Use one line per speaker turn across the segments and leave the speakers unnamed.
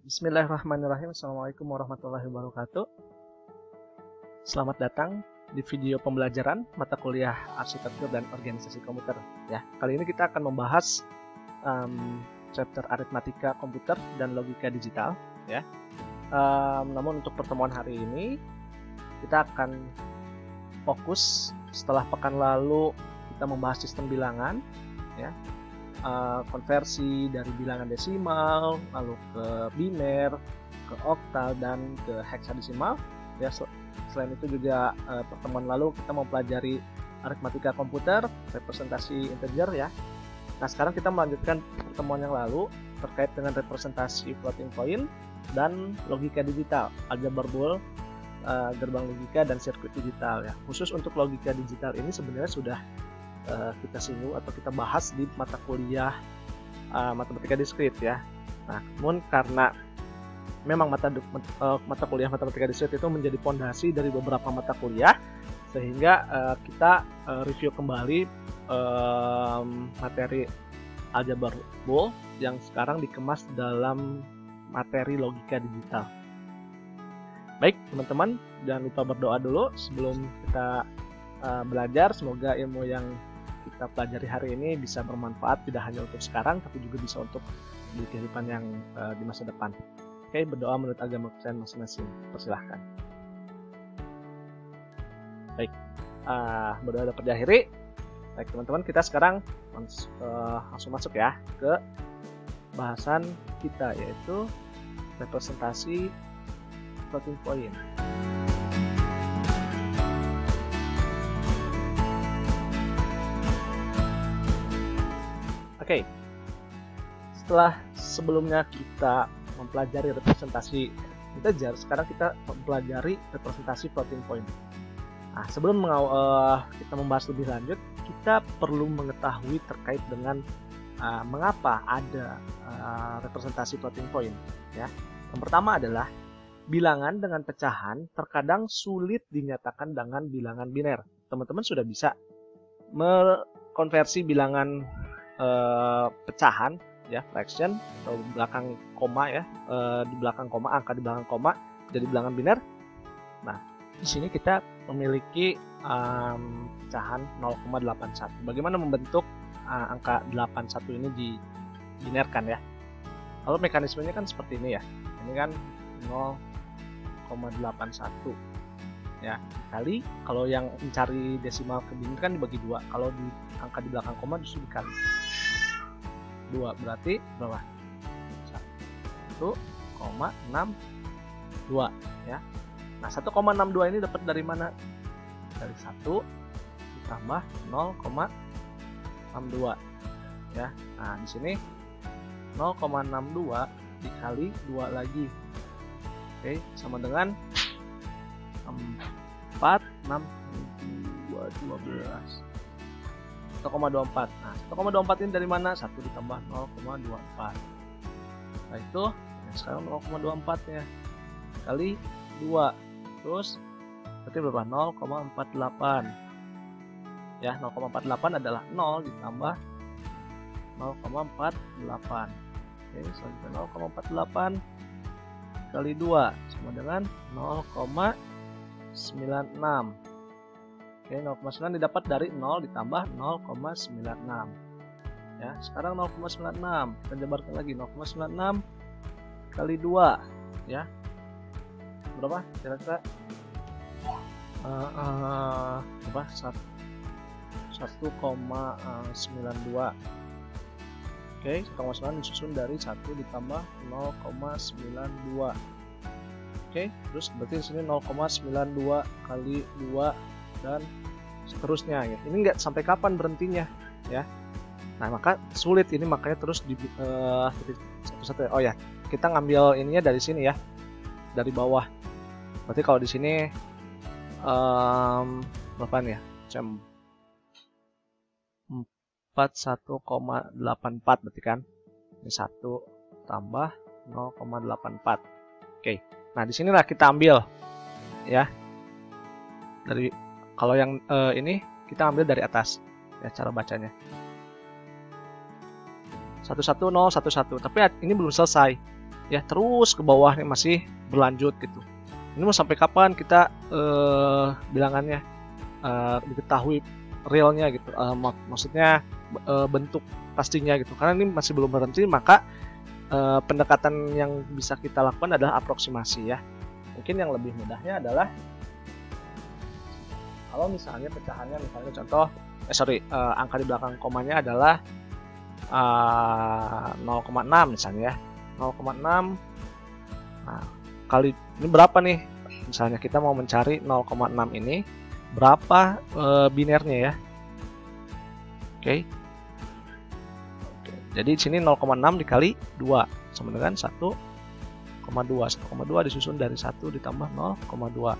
Bismillahirrahmanirrahim. Assalamualaikum warahmatullahi wabarakatuh. Selamat datang di video pembelajaran mata kuliah arsitektur dan organisasi komputer. Ya, kali ini kita akan membahas chapter aritmatika komputer dan logika digital. Ya, namun untuk pertemuan hari ini kita akan fokus setelah pekan lalu kita membahas sistem bilangan. Ya. Konversi dari bilangan desimal, lalu ke biner, ke oktal, dan ke heksadesimal. Ya, selain itu juga pertemuan lalu kita mempelajari aritmatika komputer, representasi integer ya. Nah, sekarang kita melanjutkan pertemuan yang lalu terkait dengan representasi floating point dan logika digital, aljabar bool, gerbang logika, dan sirkuit digital ya. Khusus untuk logika digital ini sebenarnya sudah kita singgung atau kita bahas di mata kuliah matematika diskrit ya. Nah, namun karena memang mata kuliah matematika diskrit itu menjadi pondasi dari beberapa mata kuliah, sehingga kita review kembali materi aljabar bool yang sekarang dikemas dalam materi logika digital. Baik teman-teman, jangan lupa berdoa dulu sebelum kita belajar. Semoga ilmu yang kita pelajari hari ini bisa bermanfaat tidak hanya untuk sekarang tapi juga bisa untuk di kehidupan yang di masa depan. Oke, berdoa menurut agama kalian masing-masing. Persilahkan. Baik, berdoa dapat diakhiri. Baik teman-teman, kita sekarang langsung masuk ya ke bahasan kita, yaitu representasi floating point. Oke, setelah sebelumnya kita mempelajari representasi integer, sekarang kita mempelajari representasi floating point. Nah, sebelum kita membahas lebih lanjut, kita perlu mengetahui terkait dengan mengapa ada representasi floating point. Ya, yang pertama adalah bilangan dengan pecahan terkadang sulit dinyatakan dengan bilangan biner. Teman-teman sudah bisa mengkonversi bilangan pecahan ya, fraction atau belakang koma ya, di belakang koma, angka di belakang koma jadi bilangan biner. Nah, di sini kita memiliki pecahan 0,81. Bagaimana membentuk angka 81 ini dibinerkan ya? Lalu mekanismenya kan seperti ini ya. Ini kan 0,81 ya, kali kalau yang mencari desimal ke biner kan dibagi 2. Kalau di angka di belakang koma justru dikali 2, berarti berapa? 1,62 ya. Nah, 1,62 ini dapat dari mana? Dari 1 ditambah 0,62 ya. Nah, di sini 0,62 dikali 2 lagi. Oke, sama dengan 4, 6, 2, 12. 1,24. Nah, 1,24 ini dari mana? 1 ditambah 0,24. Nah, itu ya, sekarang 0,24 nya kali 2. Terus berarti berapa? 0,48. Ya, 0,48 adalah 0 ditambah 0,48. Oke, selanjutnya 0,48 kali 2 sama dengan 0,96. Oke, 0,9 didapat dari 0 ditambah 0,96. Ya, sekarang 0,96 kita jabarkan lagi, 0,96 kali 2 ya. Berapa kira-kira? Berapa? 1,92. Oke, 1,9 disusun dari 1 ditambah 0,92. Oke, terus berarti di sini 0,92 kali 2 dan seterusnya ya. Ini nggak sampai kapan berhentinya ya. Nah, maka sulit ini, makanya terus di satu-satu. Oh ya, kita ngambil ininya dari sini ya, dari bawah. Berarti kalau di sini berapa nih ya? Jam 41,84 berarti kan. Ini 1 tambah 0,84. Oke. Nah, di sinilah kita ambil ya. Dari kalau yang ini kita ambil dari atas ya, cara bacanya 11011. Tapi ini belum selesai. ya terus ke bawah nih masih berlanjut gitu. Ini mau sampai kapan kita bilangannya diketahui realnya gitu, maksudnya bentuk pastinya gitu, karena ini masih belum berhenti. Maka pendekatan yang bisa kita lakukan adalah aproksimasi ya. Mungkin yang lebih mudahnya adalah kalau misalnya pecahannya, misalnya contoh angka di belakang komanya adalah 0,6 misalnya ya, 0,6. Nah, kali ini berapa nih? Misalnya kita mau mencari 0,6 ini berapa binernya ya. Oke. Jadi di sini 0,6 dikali 2 sama dengan 1,2. 1,2 disusun dari 1 ditambah 0,2.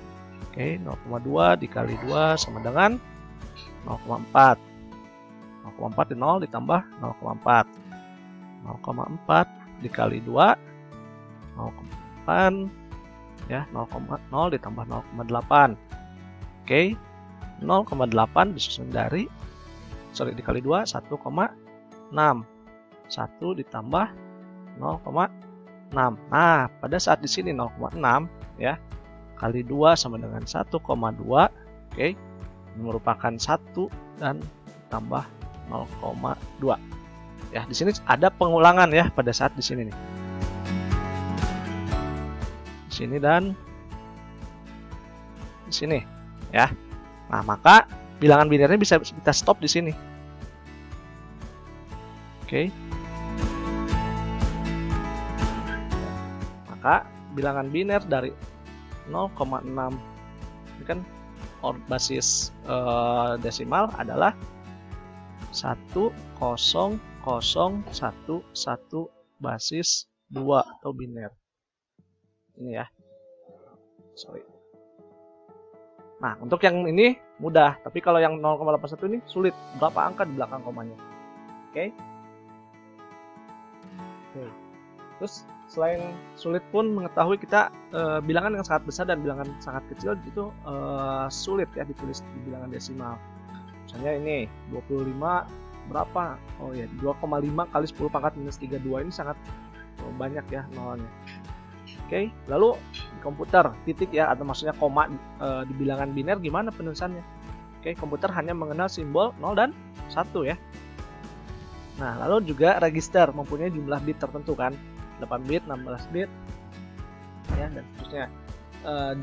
Oke, 0,2 dikali 2 sama dengan 0,4. 0,4 di 0 ditambah 0,4. 0,4 dikali 2 0,8 ya, 0,0 ditambah 0,8. Oke, 0,8 disusun dari dikali 2 1,6. 1 ditambah 0,6. Nah, pada saat di sini 0,6 ya kali 2 sama dengan 1,2. Oke, ini merupakan 1 dan tambah 0,2. Ya, di sini ada pengulangan ya pada saat di sini nih. Di sini dan di sini ya. Nah, maka bilangan binernya bisa kita stop di sini. Oke. Maka bilangan biner dari 0,6 ini kan basis desimal adalah 1,0,0,1,1 basis 2 atau biner. Ini ya. Nah, untuk yang ini mudah, tapi kalau yang 0,81 ini sulit. Berapa angka di belakang komanya? Oke. Terus selain sulit pun mengetahui kita bilangan yang sangat besar dan bilangan sangat kecil itu sulit ya ditulis di bilangan desimal. Misalnya ini 25 berapa? Oh ya, 2,5 kali 10 pangkat minus 32 ini sangat banyak ya nolnya. Oke, lalu di komputer titik ya, atau maksudnya koma di bilangan biner gimana penulisannya? Oke, komputer hanya mengenal simbol 0 dan 1 ya. Nah, lalu juga register mempunyai jumlah bit tertentu kan, 8 bit, 16 bit ya, dan seterusnya.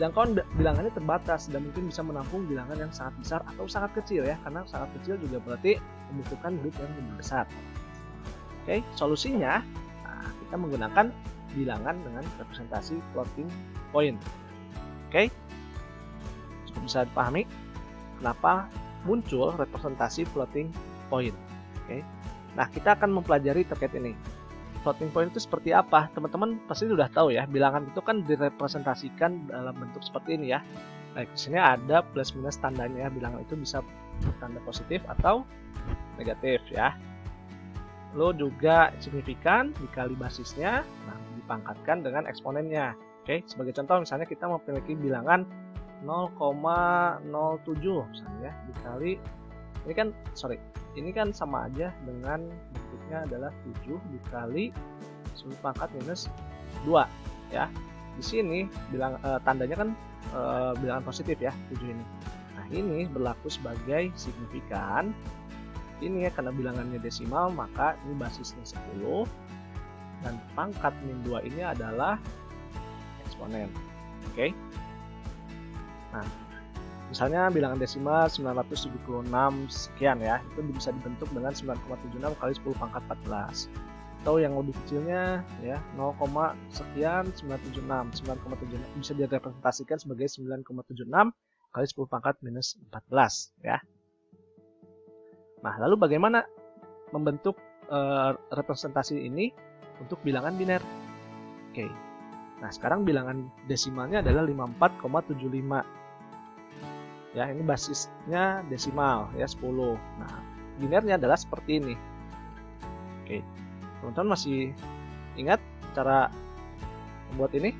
Jangkauan bilangannya terbatas dan mungkin bisa menampung bilangan yang sangat besar atau sangat kecil ya, karena sangat kecil juga berarti membutuhkan bit yang lebih besar. Oke, solusinya kita menggunakan bilangan dengan representasi floating point. Oke, cukup bisa dipahami kenapa muncul representasi floating point. Oke, nah kita akan mempelajari terkait ini. Floating point itu seperti apa? Teman-teman pasti sudah tahu ya, bilangan itu kan direpresentasikan dalam bentuk seperti ini ya. Baik, di sini ada plus minus tandanya, bilangan itu bisa bertanda positif atau negatif ya. Lalu juga signifikan dikali basisnya, nah dipangkatkan dengan eksponennya. Oke, sebagai contoh misalnya kita memiliki bilangan 0,07 misalnya ya, dikali ini kan sama aja dengan bentuknya adalah 7 dikali 10 pangkat minus 2 ya. Di sini tandanya kan bilangan positif ya, 7 ini. Nah, ini berlaku sebagai signifikan. Ini ya, karena bilangannya desimal maka ini basisnya 10 dan pangkat min 2 ini adalah eksponen. Oke. Nah, misalnya bilangan desimal 976 sekian ya, itu bisa dibentuk dengan 9,76 kali 10 pangkat 14. Atau yang lebih kecilnya ya 0, sekian 976 bisa direpresentasikan sebagai 9,76 kali 10 pangkat minus 14 ya. Nah, lalu bagaimana membentuk representasi ini untuk bilangan biner? Oke. Nah, sekarang bilangan desimalnya adalah 54,75. Ya, ini basisnya desimal ya 10. Nah, binernya adalah seperti ini. Oke. Teman-teman masih ingat cara membuat ini?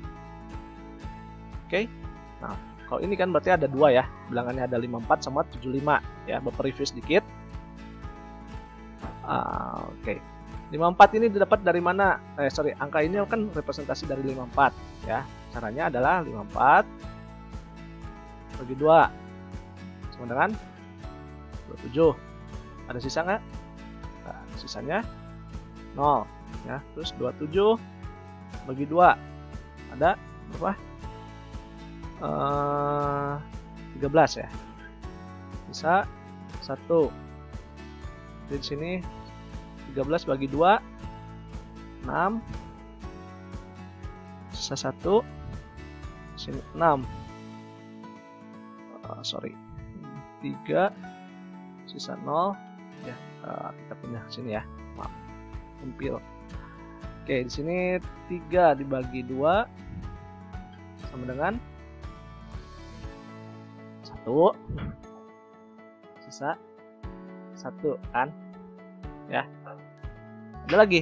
Oke. Nah, kalau ini kan berarti ada 2 ya. Bilangannya ada 54 sama 75 ya. Bapak review sedikit. Oke. 54 ini didapat dari mana? Angka ini kan representasi dari 54 ya. Caranya adalah 54 bagi 2 sama dengan 27. Ada sisa nggak? Nah, sisanya 0 ya. Terus 27 bagi 2 ada berapa? 13 ya. Sisa 1. Di sini 13 bagi 2 6. Sisa 1. Sini 6. 3. Sisa 0 ya. Kita pindah ke sini ya. Maaf. Kumpil. Oke, di sini 3 dibagi 2 sama dengan 1. Sisa 1 kan? Ya. Ada lagi.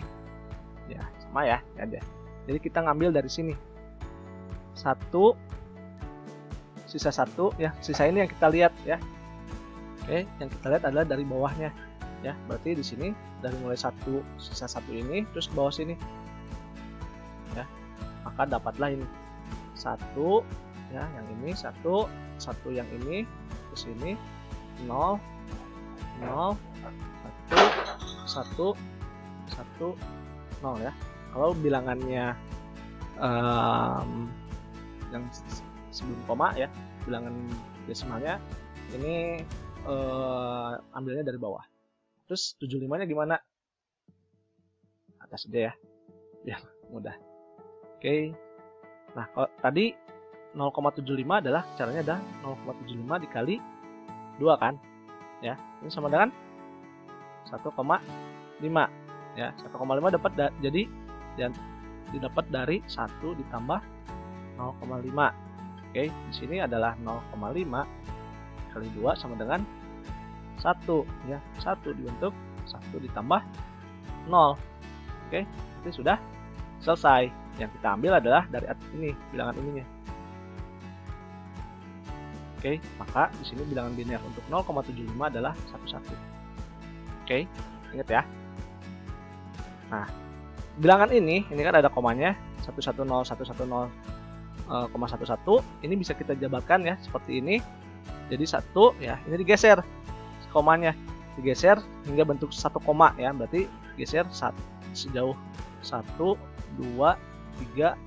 Ya, sama ya, ada. Jadi kita ngambil dari sini. 1 sisa 1 ya. Sisa ini yang kita lihat ya. Oke, yang kita lihat adalah dari bawahnya. Ya, berarti di sini dari mulai 1 sisa 1 ini terus ke bawah sini. Ya. Maka dapatlah ini. 1 ya, yang ini 1 yang ini ke sini 0 0 1 0 ya. Kalau bilangannya yang sebelum koma ya, bilangan desimalnya ini ambilnya dari bawah. Terus 75 nya gimana? Atas aja ya, biar mudah. Oke. Nah, kalau tadi 0,75 adalah caranya adalah 0,75 dikali 2 kan ya. Ini sama dengan 1,5 ya. 1,5 dapat jadi dan didapat dari 1 ditambah 0,5. Oke, di sini adalah 0,5 kali 2 sama dengan 1 ya. 1 dibentuk 1 ditambah 0. Oke, itu sudah selesai. Yang kita ambil adalah dari ini, bilangan ininya. Oke, maka di sini bilangan biner untuk 0,75 adalah 11. Oke, ingat ya. Nah, bilangan ini kan ada komanya 110 110,11. Ini bisa kita jabarkan ya seperti ini. Jadi 1 ya, ini digeser komanya, digeser hingga bentuk 1 koma ya. Berarti geser sejauh 1 2 3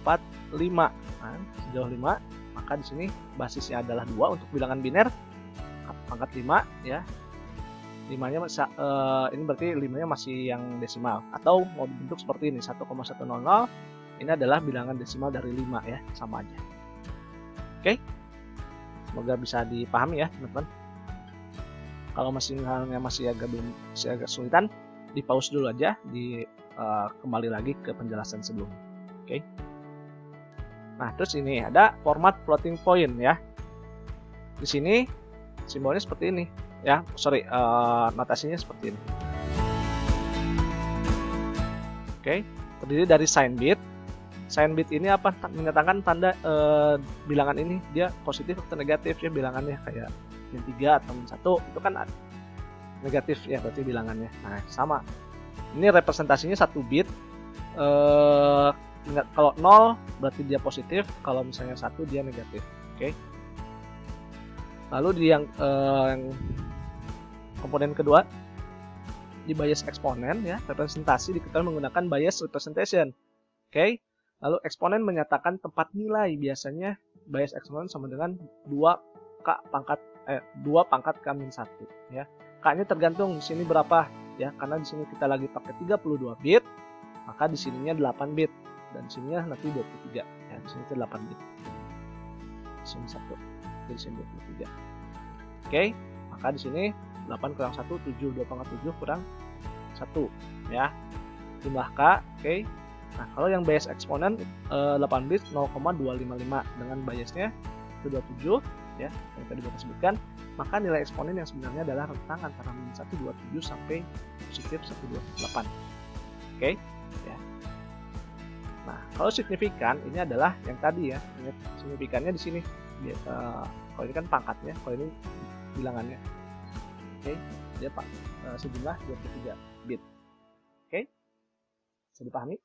4 5. Nah, sejauh 5, maka di sini basisnya adalah 2 untuk bilangan biner pangkat 5 ya. 5-nya ini berarti 5-nya masih yang desimal, atau mau dibentuk seperti ini 1,100. Ini adalah bilangan desimal dari 5 ya, sama aja. Oke. Semoga bisa dipahami ya, teman-teman. Kalau masih agak sulitan, di pause dulu aja, kembali lagi ke penjelasan sebelumnya. Oke. Nah, terus ini ada format floating point ya. Di sini simbolnya seperti ini ya. Notasinya seperti ini. Oke, terdiri dari sign bit. Sign bit ini apa? Menyatakan tanda bilangan ini dia positif atau negatif ya, bilangannya kayak min 3 atau min 1 itu kan negatif ya, berarti bilangannya. Nah, sama. Ini representasinya 1 bit. Kalau 0 berarti dia positif, kalau misalnya 1 dia negatif. Oke. Lalu di yang komponen kedua di bias eksponen ya, representasi diketahui menggunakan bias representation. Oke. Lalu eksponen menyatakan tempat nilai, biasanya bias eksponen sama dengan 2 pangkat K-1 ya. K-nya tergantung di sini berapa ya, karena di sini kita lagi pakai 32 bit, maka di sininya 8 bit dan di sininya nanti 23 ya. Di sini 8 bit. Di sini 1, di sini 23. Oke, maka di sini 8 kurang 1 7, 2 pangkat 7 kurang 1 ya. Jumlah K, oke. Nah, kalau yang bias eksponen 8 bit 0,255 dengan biasnya 27 ya, yang tadi kita sebutkan, maka nilai eksponen yang sebenarnya adalah rentang antara min 127 sampai positif 128. Oke, ya. Nah, kalau signifikan ini adalah yang tadi ya, signifikannya di sini. Kalau ini kan pangkatnya, kalau ini bilangannya. Oke, dia sejumlah 23 bit. Oke. Bisa dipahami?